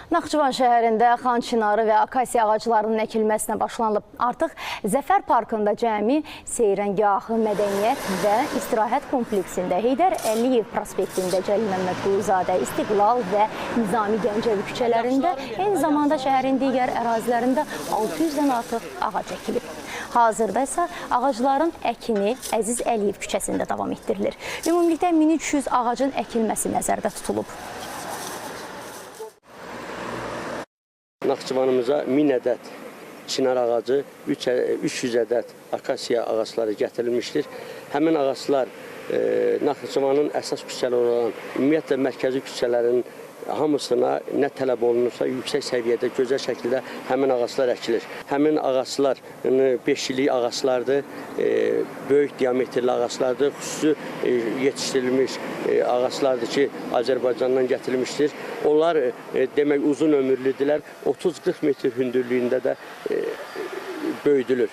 Naxçıvan şəhərində Xan Çinarı və akasiya ağaclarının əkilməsinə başlanılıb. Artıq Zəfər Parkında cəmi seyrəngahı, mədəniyyət və istirahət kompleksində, Heydər Əliyev prospektində, Cəlil Məmmədquluzadə, İstiqlal və Nizami Gəncəvi küçələrində, eyni zamanda şəhərin digər ərazilərində 600-dən artıq ağac əkilib. Hazırda isə ağacların əkini Əziz Əliyev küçəsində davam etdirilir. Ümumilikdə 1300 ağacın əkilməsi nəzərdə tutulub. Naxçıvanımıza 1000 ədəd çinar ağacı, 300 ədəd akasiya ağacları gətirilmişdir. Həmin ağaclar Naxçıvanın əsas küçələri olan, ümumiyyətlə mərkəzi küçələrin hamısına nə tələb olunursa, yüksək səviyyədə, gözəl şəkildə həmin ağaclar əkilir. Həmin ağaclar 5 illik ağaclardır, böyük diametrli ağaclardır, xüsusi yetişdirilmiş ağaclardır ki, Azərbaycandan gətirilmişdir. Onlar demək uzun ömürlüdürlər, 30-40 metr hündürlüyündə də böyüdülür.